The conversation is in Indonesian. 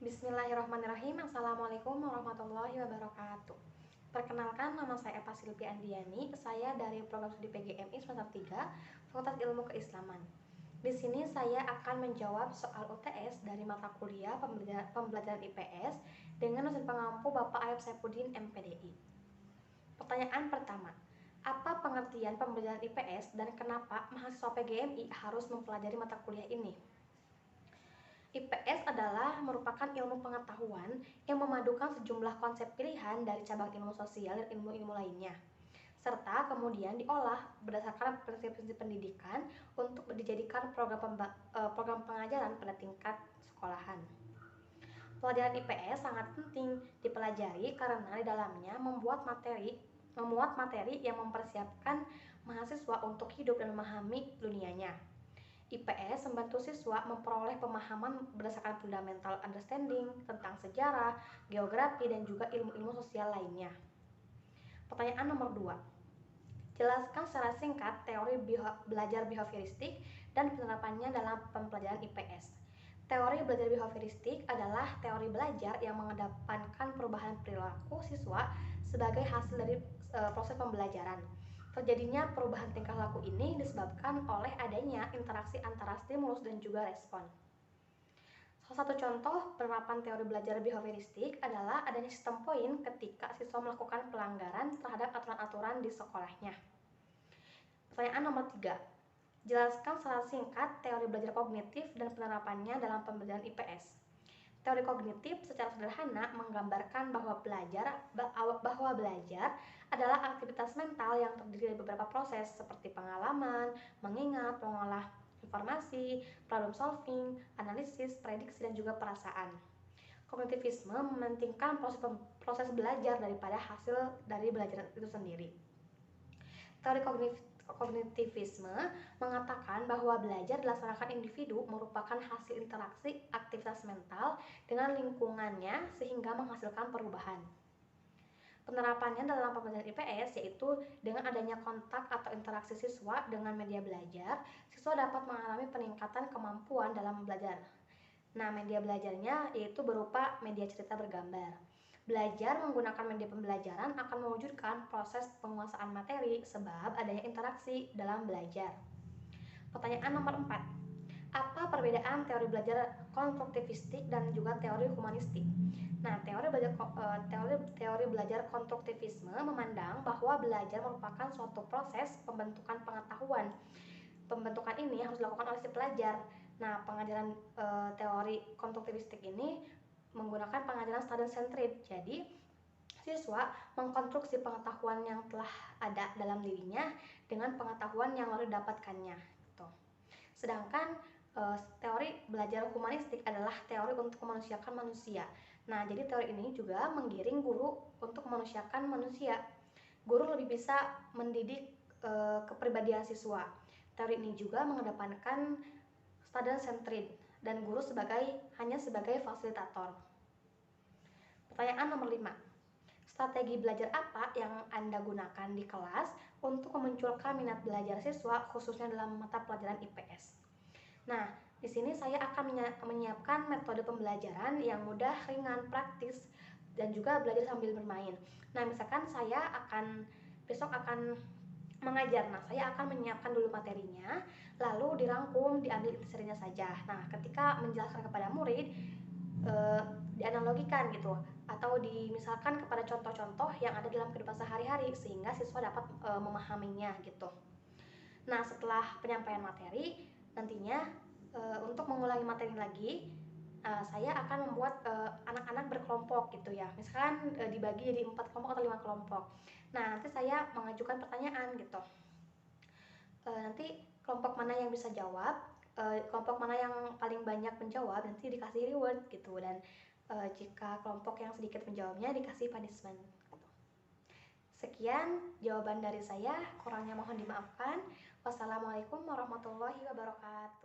Bismillahirrahmanirrahim. Assalamualaikum warahmatullahi wabarakatuh. Perkenalkan, nama saya Eva Silvi Andiani. Saya dari program studi PGMI semester 3, Fakultas Ilmu Keislaman. Di sini saya akan menjawab soal UTS dari mata kuliah pembelajaran IPS dengan dosen pengampu Bapak Ayub Saifuddin MPDI. Pertanyaan pertama, apa pengertian pembelajaran IPS dan kenapa mahasiswa PGMI harus mempelajari mata kuliah ini? IPS adalah merupakan ilmu pengetahuan yang memadukan sejumlah konsep pilihan dari cabang ilmu sosial dan ilmu-ilmu lainnya, serta kemudian diolah berdasarkan prinsip-prinsip pendidikan untuk dijadikan program pengajaran pada tingkat sekolahan. Pelajaran IPS sangat penting dipelajari karena di dalamnya memuat materi yang mempersiapkan mahasiswa untuk hidup dan memahami dunianya. IPS membantu siswa memperoleh pemahaman berdasarkan fundamental understanding tentang sejarah, geografi, dan juga ilmu-ilmu sosial lainnya. Pertanyaan nomor 2. Jelaskan secara singkat teori belajar behavioristik dan penerapannya dalam pembelajaran IPS. Teori belajar behavioristik adalah teori belajar yang mengedepankan perubahan perilaku siswa sebagai hasil dari proses pembelajaran. Terjadinya perubahan tingkah laku ini disebabkan oleh adanya interaksi antara stimulus dan juga respon. Salah satu contoh penerapan teori belajar behavioristik adalah adanya sistem poin ketika siswa melakukan pelanggaran terhadap aturan-aturan di sekolahnya. Pertanyaan nomor 3. Jelaskan secara singkat teori belajar kognitif dan penerapannya dalam pembelajaran IPS. Teori kognitif secara sederhana menggambarkan bahwa belajar adalah aktivitas mental yang terdiri dari beberapa proses seperti pengalaman, mengingat, mengolah informasi, problem solving, analisis, prediksi, dan juga perasaan. Kognitivisme mementingkan proses belajar daripada hasil dari belajar itu sendiri. Teori kognitivisme mengatakan bahwa belajar dilaksanakan individu merupakan hasil interaksi aktivitas mental dengan lingkungannya sehingga menghasilkan perubahan. Penerapannya dalam pembelajaran IPS yaitu dengan adanya kontak atau interaksi siswa dengan media belajar, siswa dapat mengalami peningkatan kemampuan dalam belajar. Nah, media belajarnya yaitu berupa media cerita bergambar. Belajar menggunakan media pembelajaran akan mewujudkan proses penguasaan materi sebab adanya interaksi dalam belajar. Pertanyaan nomor 4. Apa perbedaan teori belajar konstruktivistik dan juga teori humanistik? Nah, teori belajar konstruktivisme memandang bahwa belajar merupakan suatu proses pembentukan pengetahuan. Pembentukan ini harus dilakukan oleh si pelajar. Nah, pengajaran teori konstruktivistik ini menggunakan pengajaran student-centered. Jadi, siswa mengkonstruksi pengetahuan yang telah ada dalam dirinya dengan pengetahuan yang lalu didapatkannya. Gitu. Sedangkan teori belajar humanistik adalah teori untuk memanusiakan manusia. Nah, jadi teori ini juga menggiring guru untuk memanusiakan manusia. Guru lebih bisa mendidik kepribadian siswa. Teori ini juga mengedepankan student-centered dan guru hanya sebagai fasilitator. Pertanyaan nomor 5. Strategi belajar apa yang Anda gunakan di kelas untuk memunculkan minat belajar siswa khususnya dalam mata pelajaran IPS? Nah, di sini saya akan menyiapkan metode pembelajaran yang mudah, ringan, praktis, dan juga belajar sambil bermain. Nah, misalkan saya besok akan mengajar. Nah, saya akan menyiapkan dulu materinya, lalu dirangkum, diambil intisarinya saja. Nah, ketika menjelaskan kepada murid, dianalogikan gitu, atau dimisalkan kepada contoh-contoh yang ada dalam kehidupan sehari-hari sehingga siswa dapat memahaminya gitu. Nah, setelah penyampaian materi, nantinya untuk mengulangi materi lagi, saya akan membuat anak-anak berkelompok gitu ya. Misalkan dibagi jadi 4 kelompok atau 5 kelompok. Nah, nanti saya mengajukan pertanyaan gitu. Nanti kelompok mana yang bisa jawab, kelompok mana yang paling banyak menjawab nanti dikasih reward gitu, dan jika kelompok yang sedikit menjawabnya dikasih punishment gitu. Sekian jawaban dari saya, kurangnya mohon dimaafkan. Wassalamualaikum warahmatullahi wabarakatuh.